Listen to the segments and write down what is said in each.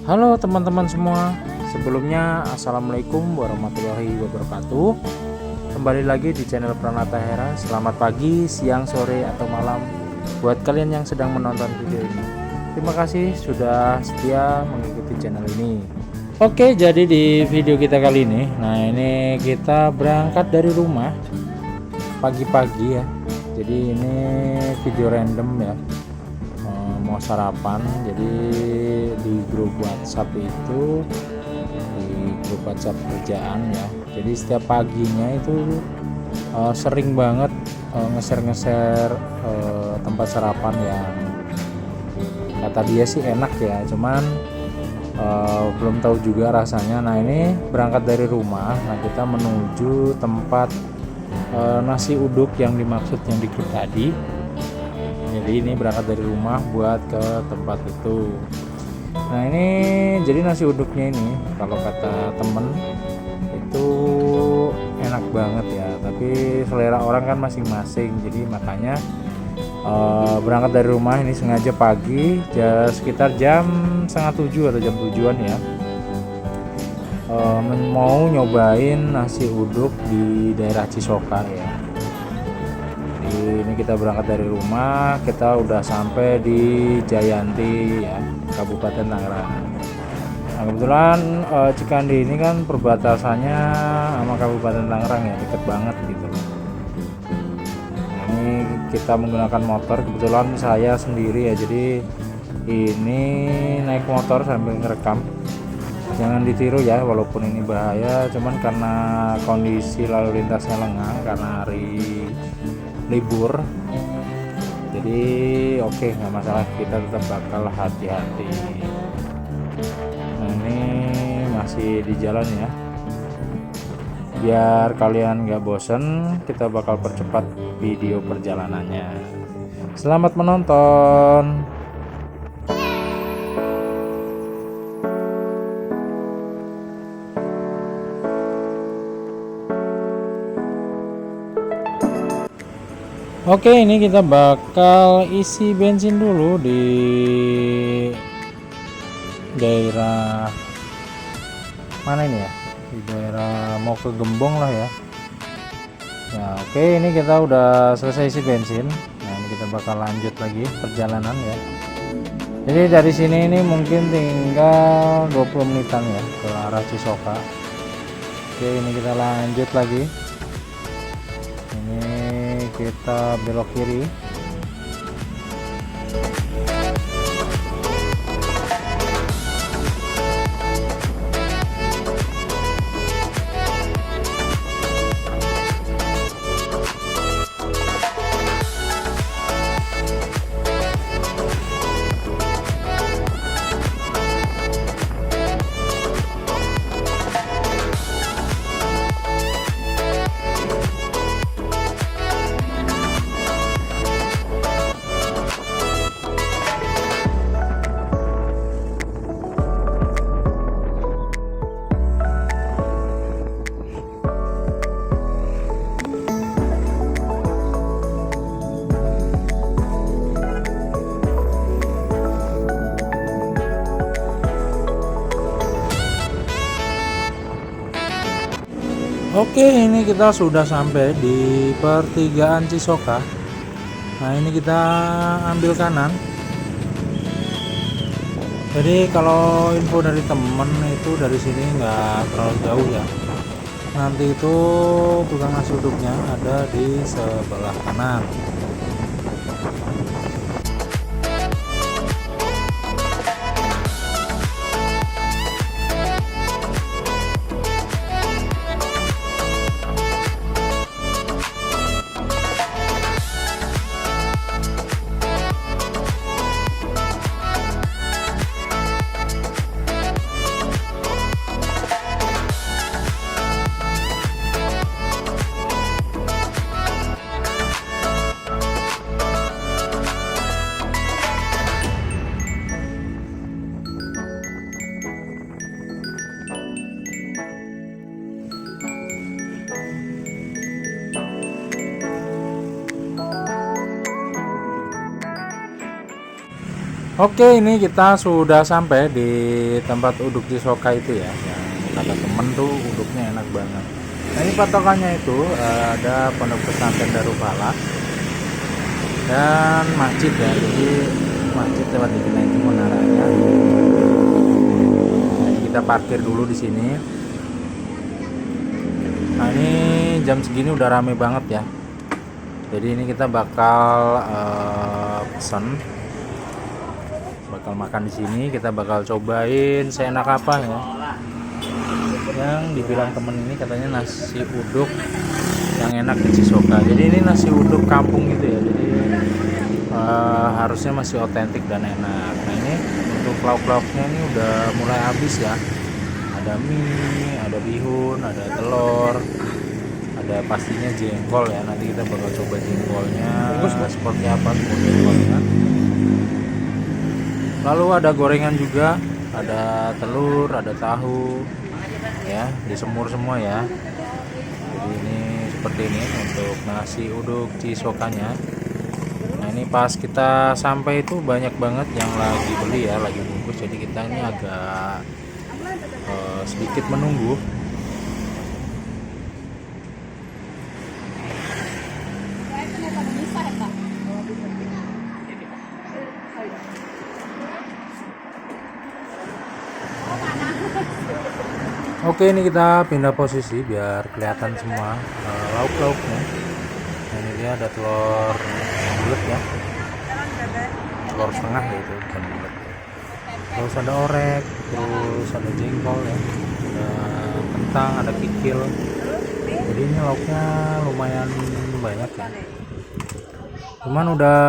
Halo teman-teman semua, sebelumnya Assalamualaikum warahmatullahi wabarakatuh. Kembali lagi di channel Pranata Hera. Selamat pagi, siang, sore, atau malam buat kalian yang sedang menonton video ini. Terima kasih sudah setia mengikuti channel ini. Oke, jadi di video kita kali ini, nah ini kita berangkat dari rumah pagi-pagi ya. Jadi ini video random ya, mau sarapan. Jadi di grup WhatsApp itu, di grup WhatsApp kerjaan ya, jadi setiap paginya itu sering banget nge-share tempat sarapan yang kata dia sih enak ya, cuman belum tahu juga rasanya. Nah ini berangkat dari rumah, nah kita menuju tempat nasi uduk yang dimaksud yang di grup tadi. Jadi ini berangkat dari rumah buat ke tempat itu. Nah ini jadi nasi uduknya ini kalau kata temen itu enak banget ya, tapi selera orang kan masing-masing. Jadi makanya berangkat dari rumah ini sengaja pagi, sekitar jam 6:30 atau jam 7-an ya, mau nyobain nasi uduk di daerah Cisoka ya. Ini kita berangkat dari rumah, kita udah sampai di Jayanti ya, Kabupaten Tangerang. Nah kebetulan Cikandi ini kan perbatasannya sama Kabupaten Tangerang ya, deket banget gitu. Nah, ini kita menggunakan motor, kebetulan saya sendiri ya, jadi ini naik motor sambil ngerekam. Jangan ditiru ya, walaupun ini bahaya, cuman karena kondisi lalu lintasnya lengang karena hari libur, jadi oke, nggak masalah, kita tetap bakal hati-hati. Nah ini masih di jalan ya, biar kalian nggak bosen, kita bakal percepat video perjalanannya. Selamat menonton. Oke, ini kita bakal isi bensin dulu di daerah mana ini ya? Di daerah mau ke Gembong lah ya. Ya, oke, ini kita udah selesai isi bensin. Nah, ini kita bakal lanjut lagi perjalanan ya. Jadi dari sini ini mungkin tinggal 20 menitan ya ke arah Cisoka. Oke, ini kita lanjut lagi. Kita belok kiri. Oke, ini kita sudah sampai di pertigaan Cisoka. Nah ini kita ambil kanan. Jadi kalau info dari temen itu dari sini nggak terlalu jauh ya. Nanti itu tukang nasi uduknya ada di sebelah kanan. Oke, ini kita sudah sampai di tempat uduk Cisoka itu ya, yang kata temen tuh uduknya enak banget. Nah, ini patokannya itu ada pondok pesantren Darul Falah dan masjid ya, jadi masjid lewat di sana itu menaranya. Nah, ini kita parkir dulu di sini. Nah, ini jam segini udah rame banget ya, jadi ini kita bakal pesen, bakal makan di sini. Kita bakal cobain seenak apa ya, yang dibilang temen ini katanya nasi uduk yang enak di Cisoka. Jadi ini nasi uduk kampung gitu ya, jadi harusnya masih otentik dan enak. Nah, ini untuk lauk-lauknya ini udah mulai habis ya, ada mie, ada bihun, ada telur, ada pastinya jengkol ya. Nanti kita bakal coba jengkolnya seperti apa jengkolnya. Lalu ada gorengan juga, ada telur, ada tahu ya, disemur semua ya. Jadi ini seperti ini untuk nasi uduk Cisokanya. Nah, ini pas kita sampai itu banyak banget yang lagi beli ya, lagi bungkus. Jadi kita ini agak sedikit menunggu. Oke, ini kita pindah posisi biar kelihatan semua lauk-lauknya. Nah, ini dia ada telur bulat ya, telur setengah gitu, bukan bulat. Terus ada orek, terus ada jengkol ya, ada kentang, ada kikil. Jadi ini lauknya lumayan banyak ya. Cuman udah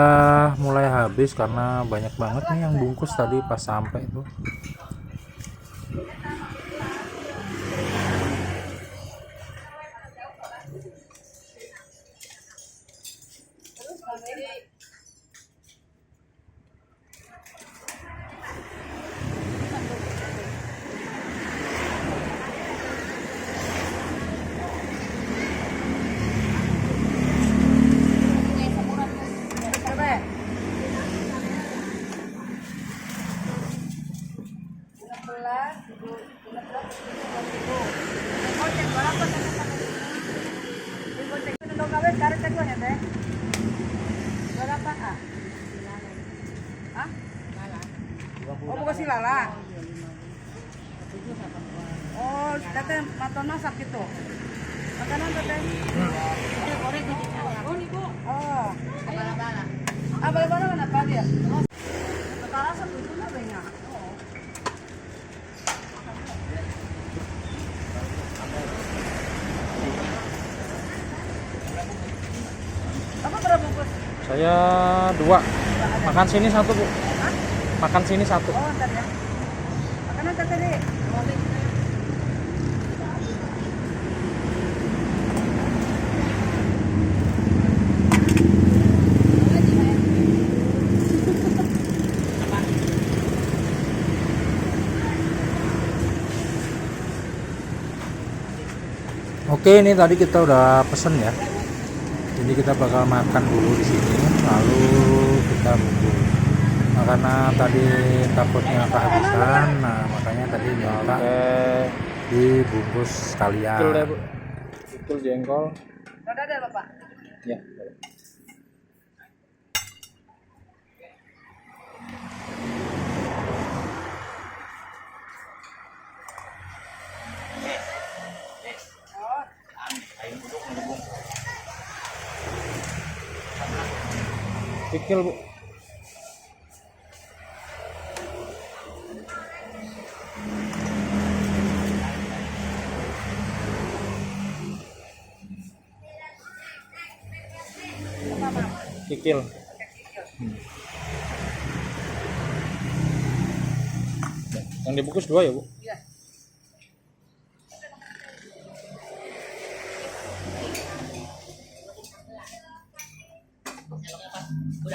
mulai habis karena banyak banget nih yang bungkus tadi pas sampai tuh. Oh, bukan silala. Oh, teteh maton masak gitu. Makanan teteh. Oh, niku. Oh. Bala-bala. Ah, bala-bala kenapa dia? Kepala sebetulnya banyak. Oh. Apa berapa bungkus? Saya 2. Makan sini 1, Bu. Hah? Makan sini 1. Oh, ntar ya. Makanan teteh deh. Oke, ini tadi kita udah pesen ya. Jadi kita bakal makan dulu di sini, lalu kita bungkus. Nah, karena tadi takutnya kehabisan, nah makanya tadi minta dibungkus sekalian. Betul deh, Bu. Betul jengkol. Ada Bapak. Ya. Kikil, Bu. Kikil. Yang dibungkus 2 ya, Bu? Iya.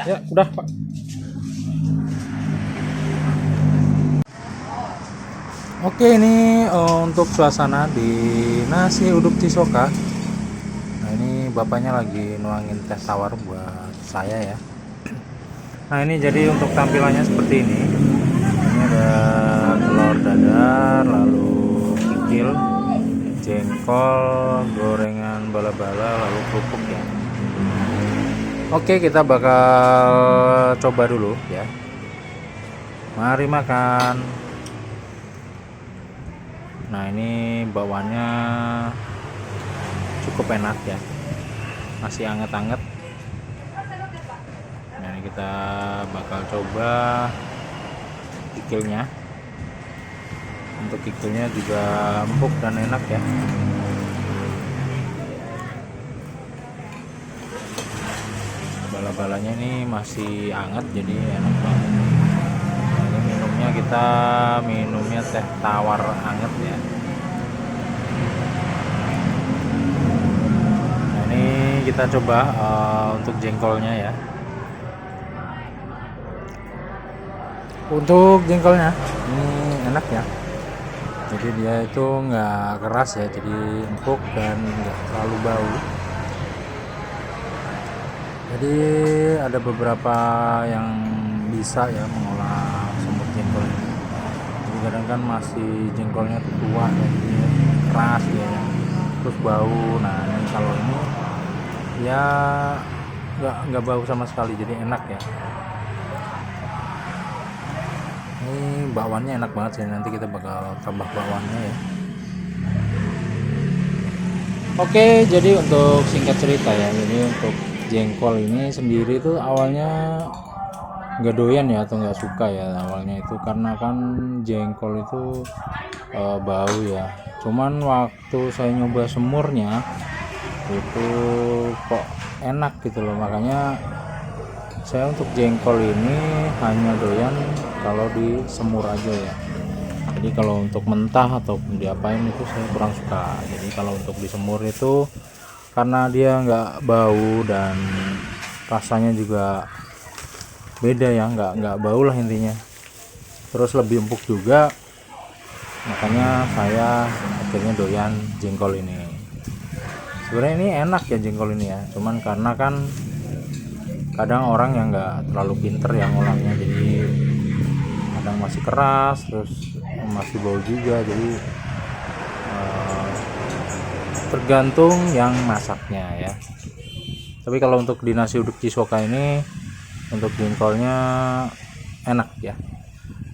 Ya, udah, Pak. Oke, ini untuk suasana di nasi uduk Cisoka. Nah, ini bapaknya lagi nuangin teh tawar buat saya ya. Nah ini jadi untuk tampilannya seperti ini. Ini ada telur dadar, lalu kikil, jengkol, gorengan bala-bala, lalu kerupuk ya. Oke, kita bakal coba dulu ya. Mari makan. Nah ini bawaannya cukup enak ya, masih anget-anget. Nah ini kita bakal coba kikilnya. Untuk kikilnya juga empuk dan enak ya. Bala-balanya ini masih anget jadi enak banget. Nah, ini minumnya kita minumnya teh tawar anget ya. Nah ini kita coba untuk jengkolnya ya. Untuk jengkolnya ini enak ya. Jadi dia itu nggak keras ya, jadi empuk dan nggak terlalu bau. Jadi ada beberapa yang bisa ya mengolah semur jengkol ini. Jadi kadang kan masih jengkolnya tuh tua ya, jadi keras ya, terus bau. Nah ini kalau ini ya nggak bau sama sekali, jadi enak ya. Ini bakwannya enak banget sih, nanti kita bakal tambah bakwannya ya. Oke, jadi untuk singkat cerita ya, ini untuk jengkol ini sendiri tuh awalnya nggak doyan ya, atau nggak suka ya awalnya itu, karena kan jengkol itu bau ya. Cuman waktu saya nyoba semurnya itu kok enak gitu loh, makanya saya untuk jengkol ini hanya doyan kalau di semur aja ya. Jadi kalau untuk mentah ataupun diapain itu saya kurang suka. Jadi kalau untuk di semur itu karena dia nggak bau dan rasanya juga beda ya, nggak bau lah intinya. Terus lebih empuk juga, makanya saya akhirnya doyan jengkol ini. Sebenarnya ini enak ya jengkol ini ya, cuman karena kan kadang orang yang nggak terlalu pinter yang ngolahnya, jadi kadang masih keras, terus masih bau juga. Jadi tergantung yang masaknya ya. Tapi kalau untuk di nasi uduk Cisoka ini untuk jengkolnya enak ya.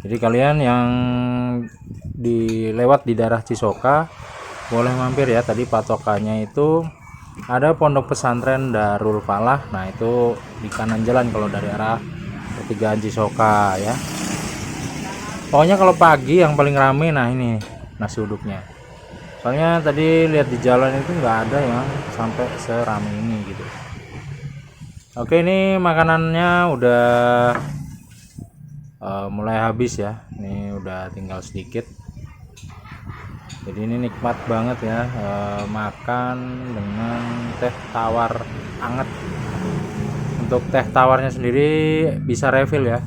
Jadi kalian yang lewat di daerah Cisoka boleh mampir ya. Tadi patokannya itu ada Pondok Pesantren Darul Falah. Nah itu di kanan jalan kalau dari arah pertigaan Cisoka ya. Pokoknya kalau pagi yang paling rame nah ini nasi uduknya. Soalnya tadi lihat di jalan itu nggak ada yang sampai serame ini gitu. Oke, ini makanannya udah mulai habis ya. Ini udah tinggal sedikit. Jadi ini nikmat banget ya, makan dengan teh tawar anget. Untuk teh tawarnya sendiri bisa refill ya,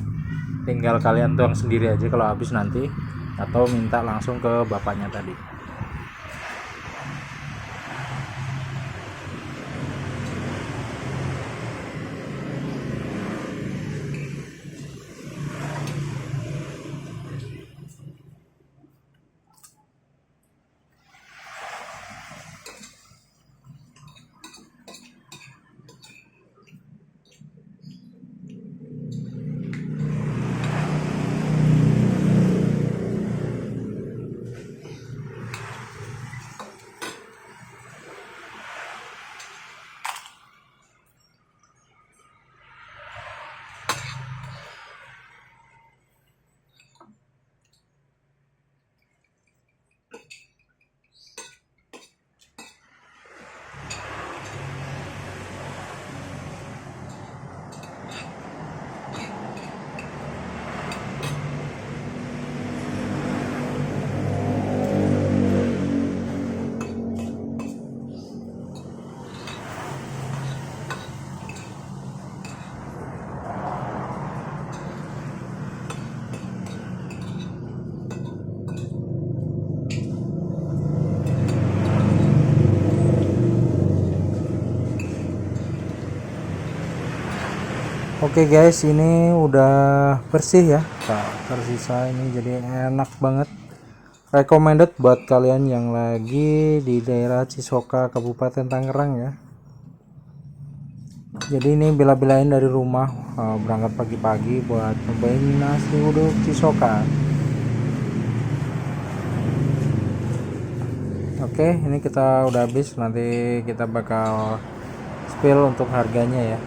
tinggal kalian tuang sendiri aja kalau habis nanti, atau minta langsung ke bapaknya tadi. Oke guys, ini udah bersih ya, tak tersisa ini, jadi enak banget. Recommended buat kalian yang lagi di daerah Cisoka, Kabupaten Tangerang ya. Jadi ini bela-belain dari rumah, berangkat pagi-pagi buat nyobain nasi uduk Cisoka. Oke, ini kita udah habis, nanti kita bakal spill untuk harganya ya.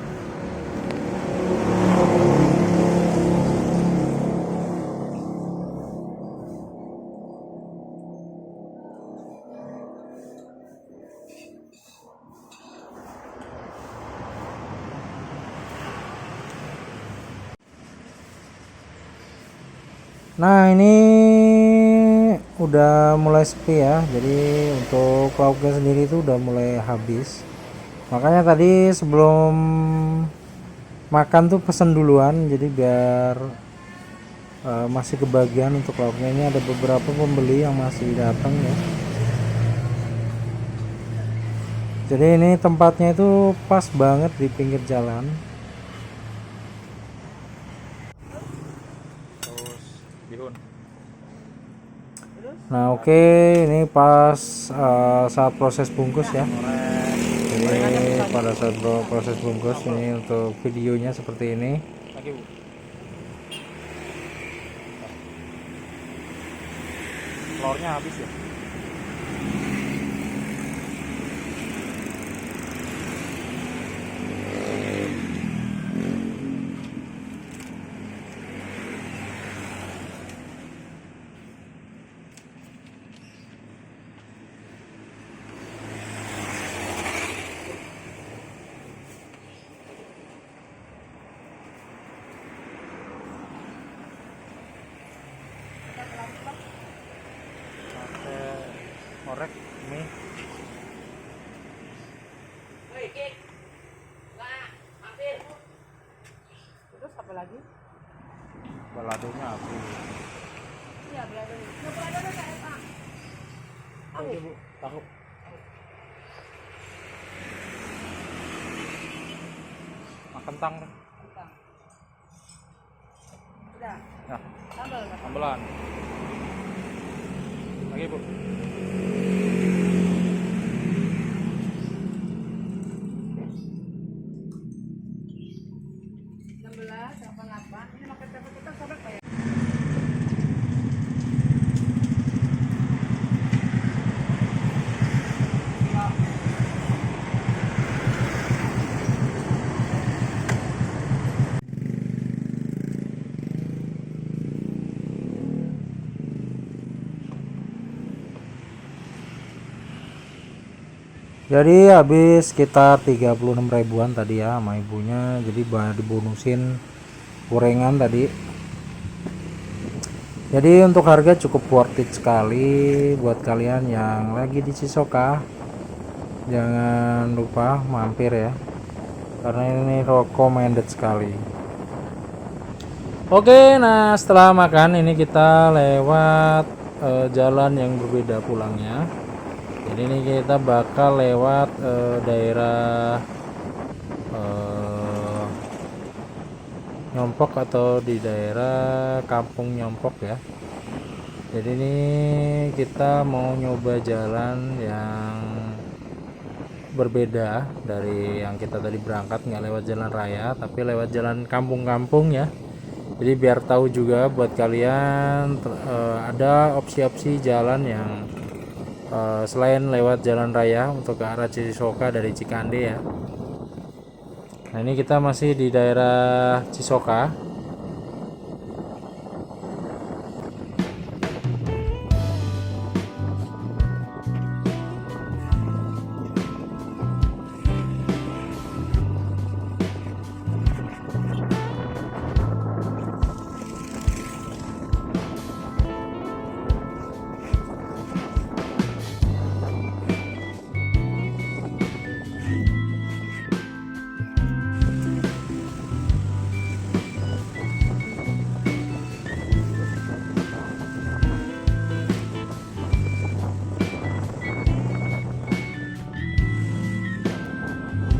Nah, ini udah mulai sepi ya, jadi untuk lauknya sendiri itu udah mulai habis. Makanya tadi sebelum makan tuh pesen duluan, jadi biar masih kebagian untuk lauknya. Ini ada beberapa pembeli yang masih datang ya. Jadi ini tempatnya itu pas banget di pinggir jalan. Nah oke, ini pas saat proses bungkus ya. Jadi pada saat proses bungkus ini untuk videonya seperti ini. Telurnya habis ya. Korek mie. Terus apa lagi? Baladonya habis. Iya, belado. Ya, belado kayak apa? Oke Bu, tahu. Makan kentang deh. Kentang. Udah. Nah, Sambal. sambelan. Lagi Bu. Ini makan pepes kita sobek Pak ya? Jadi habis sekitar 36 ribuan tadi ya sama ibunya, jadi banyak dibonusin gorengan tadi. Jadi untuk harga cukup worth it sekali buat kalian yang lagi di Cisoka. Jangan lupa mampir ya, karena ini recommended sekali. Oke, nah setelah makan ini kita lewat jalan yang berbeda pulangnya. Jadi ini kita bakal lewat daerah Nyompok atau di daerah Kampung Nyompok ya. Jadi ini kita mau nyoba jalan yang berbeda dari yang kita tadi berangkat, nggak lewat jalan raya tapi lewat jalan kampung-kampung ya. Jadi biar tahu juga buat kalian ada opsi-opsi jalan yang selain lewat jalan raya untuk ke arah Cisoka dari Cikande ya. Nah ini kita masih di daerah Cisoka.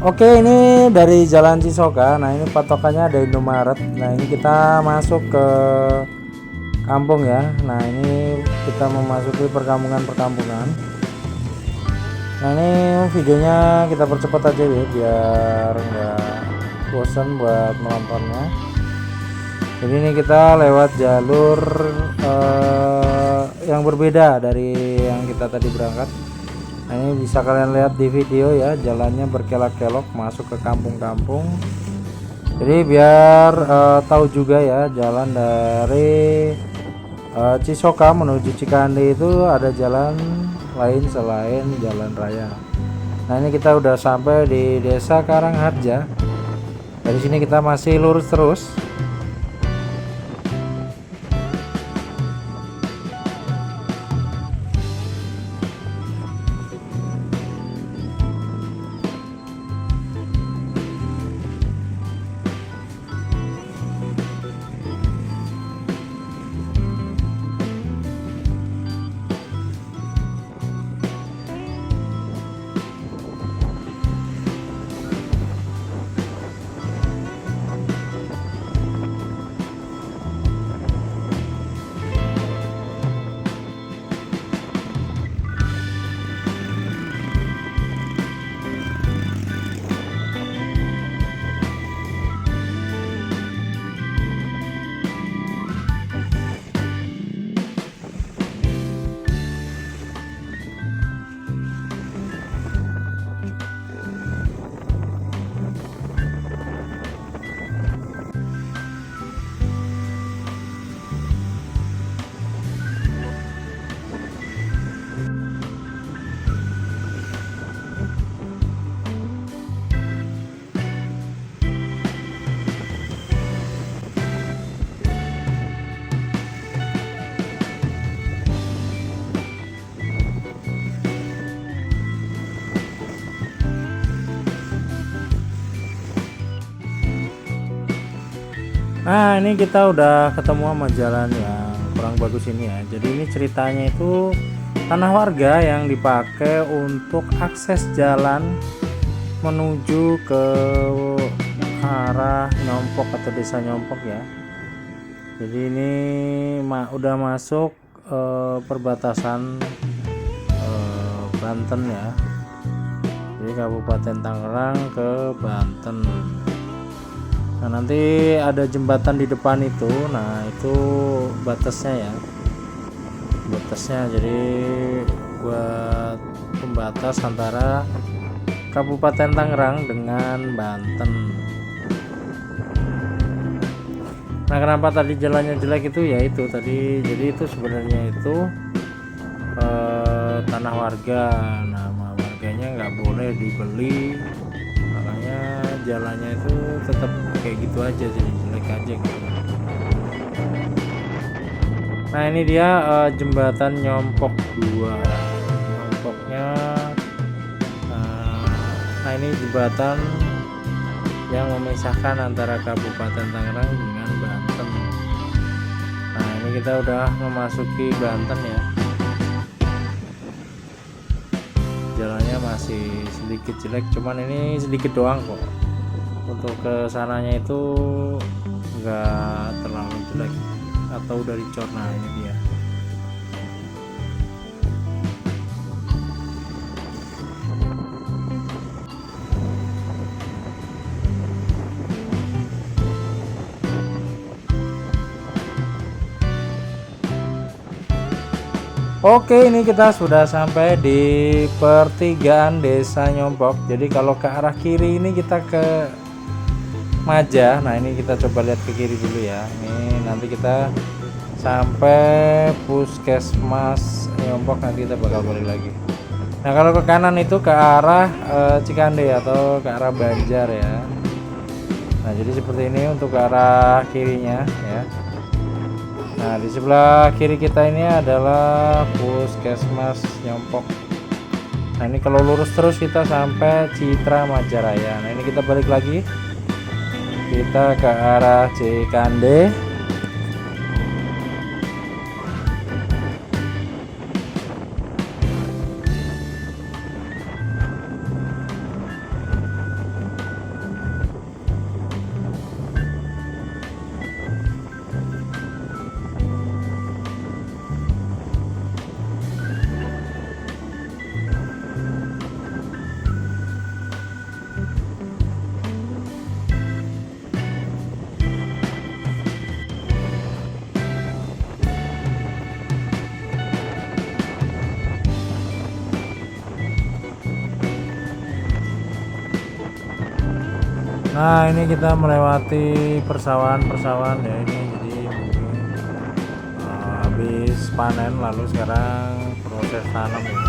Oke, ini dari Jalan Cisoka. Nah, ini patokannya ada Indomaret. Nah, ini kita masuk ke kampung ya. Nah, ini kita memasuki perkampungan. Nah, ini videonya kita percepat aja ya biar nggak bosan buat menontonnya. Jadi ini kita lewat jalur yang berbeda dari yang kita tadi berangkat. Nah, ini bisa kalian lihat di video ya, jalannya berkelok-kelok masuk ke kampung-kampung. Jadi biar tahu juga ya, jalan dari Cisoka menuju Cikande itu ada jalan lain selain jalan raya. Nah, ini kita udah sampai di Desa Karangharja. Dari sini kita masih lurus terus. Nah, ini kita udah ketemu sama jalan yang kurang bagus ini ya. Jadi ini ceritanya itu tanah warga yang dipakai untuk akses jalan menuju ke arah Nyompok atau desa Nyompok ya. Jadi ini udah masuk perbatasan Banten ya. Jadi Kabupaten Tangerang ke Banten. Nah, nanti ada jembatan di depan itu. Nah, itu batasnya ya. Batasnya jadi buat pembatas antara Kabupaten Tangerang dengan Banten. Nah, kenapa tadi jalannya jelek itu ya itu tadi. Jadi itu sebenarnya itu tanah warga. Nama warganya nggak boleh dibeli. Makanya jalannya itu tetap kayak gitu aja, jadi jelek aja gitu. Nah, ini dia jembatan Nyompok 2. Nyompoknya nah ini jembatan yang memisahkan antara Kabupaten Tangerang dengan Banten. Nah, ini kita udah memasuki Banten ya. Jalannya masih sedikit jelek, cuman ini sedikit doang kok. Untuk ke sananya itu enggak terlalu jelek atau udah dicor. Nah, ini dia. Oke, ini kita sudah sampai di pertigaan Desa Nyompok. Jadi kalau ke arah kiri ini kita ke Maja. Nah, ini kita coba lihat ke kiri dulu ya. Ini nanti kita sampai Puskesmas Nyompok, nanti kita bakal balik lagi. Nah, kalau ke kanan itu ke arah Cikande atau ke arah Banjar ya. Nah, jadi seperti ini untuk ke arah kirinya ya. Nah, di sebelah kiri kita ini adalah Puskesmas Nyompok. Nah, ini kalau lurus terus kita sampai Citra Majaraya. Nah, ini kita balik lagi. Kita ke arah Cikande. Nah ini kita melewati persawahan ya ini, jadi habis panen lalu sekarang proses tanam ya.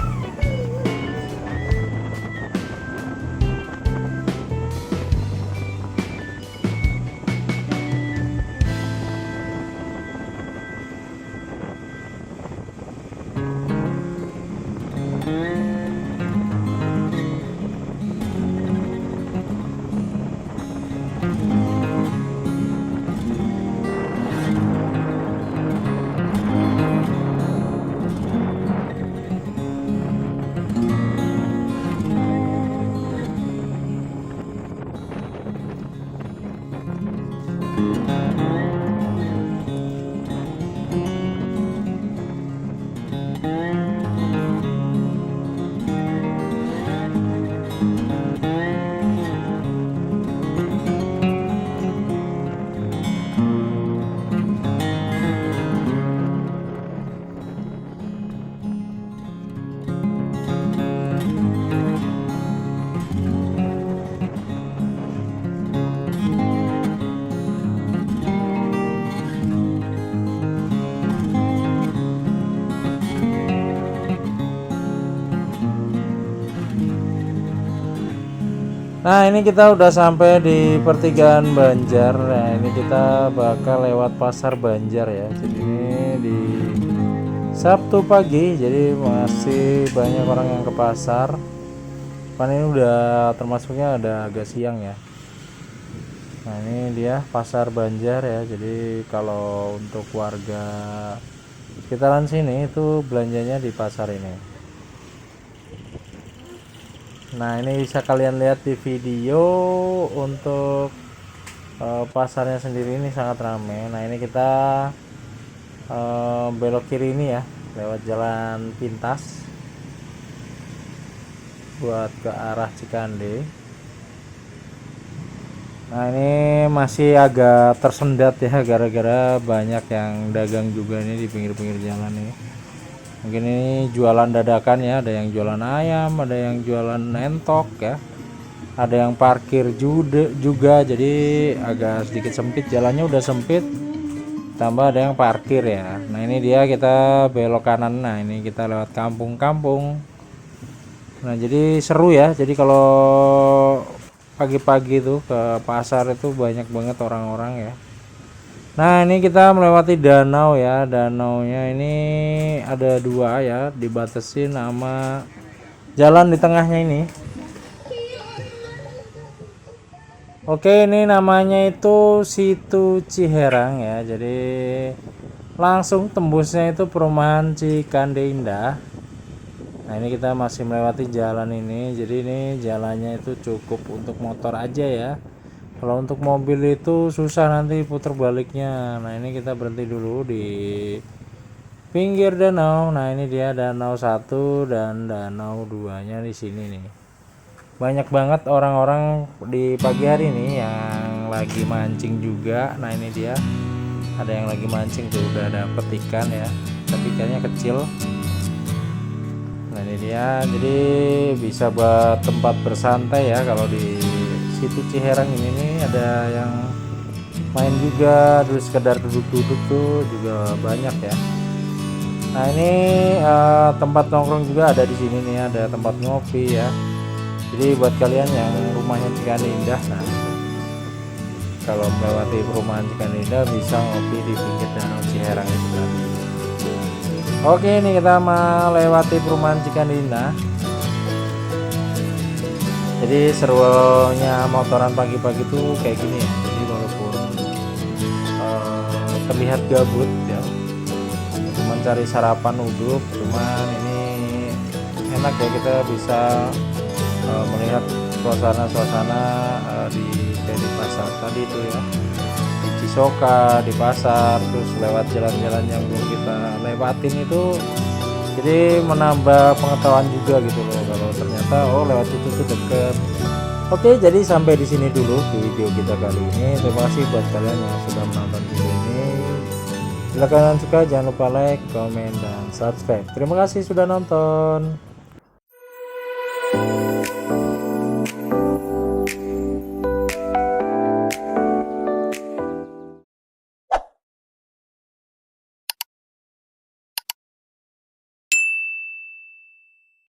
Nah ini kita udah sampai di pertigaan Banjar. Nah ini kita bakal lewat pasar Banjar ya. Jadi ini di Sabtu pagi, jadi masih banyak orang yang ke pasar. Kan ini udah termasuknya ada agak siang ya. Nah ini dia pasar Banjar ya. Jadi kalau untuk warga sekitaran sini itu belanjanya di pasar ini. Nah ini bisa kalian lihat di video untuk pasarnya sendiri ini sangat ramai. Nah ini kita belok kiri ini ya, lewat jalan pintas buat ke arah Cikande. Nah ini masih agak tersendat ya, gara-gara banyak yang dagang juga nih di pinggir-pinggir jalan ini. Mungkin ini jualan dadakan ya, ada yang jualan ayam, ada yang jualan entok ya, ada yang parkir juga, jadi agak sedikit sempit, jalannya udah sempit tambah ada yang parkir ya. Nah ini dia, kita belok kanan. Nah ini kita lewat kampung-kampung. Nah jadi seru ya, jadi kalau pagi-pagi tuh ke pasar itu banyak banget orang-orang ya. Nah ini kita melewati danau ya, danaunya ini ada dua ya, dibatasi nama jalan di tengahnya ini. Oke, ini namanya itu Situ Ciherang ya, jadi langsung tembusnya itu perumahan Cikande Indah. Nah ini kita masih melewati jalan ini, jadi ini jalannya itu cukup untuk motor aja ya. Kalau untuk mobil itu susah nanti putar baliknya. Nah ini kita berhenti dulu di pinggir danau. Nah ini dia danau 1 dan danau 2-nya di sini nih. Banyak banget orang-orang di pagi hari ini yang lagi mancing juga. Nah ini dia, ada yang lagi mancing tuh, udah dapet ikan ya, tapi ikannya kecil. Nah ini dia, jadi bisa buat tempat bersantai ya. Kalau di Situ Ciherang ini nih ada yang main juga, terus sekedar duduk-duduk tuh juga banyak ya. Nah ini tempat nongkrong juga ada di sini nih, ada tempat ngopi ya. Jadi buat kalian yang rumahnya Cikande Indah, nah kalau melewati perumahan Cikande Indah bisa ngopi di pinggir danau Ciherang itu tadi. Oke, ini kita melewati perumahan Cikande Indah. Jadi serunya motoran pagi-pagi tuh kayak gini ya. Jadi walaupun terlihat gabut ya, cuman cari sarapan uduk, cuman ini enak ya, kita bisa melihat suasana-suasana di pasar tadi itu ya, di Cisoka, di pasar, terus lewat jalan-jalan yang belum kita lewatin itu, jadi menambah pengetahuan juga gitu loh, kalau ternyata oh lewat itu tuh deket. Oke, jadi sampai di sini dulu video kita kali ini. Terima kasih buat kalian yang sudah menonton video ini. Jika kalian suka jangan lupa like, komen, dan subscribe. Terima kasih sudah nonton.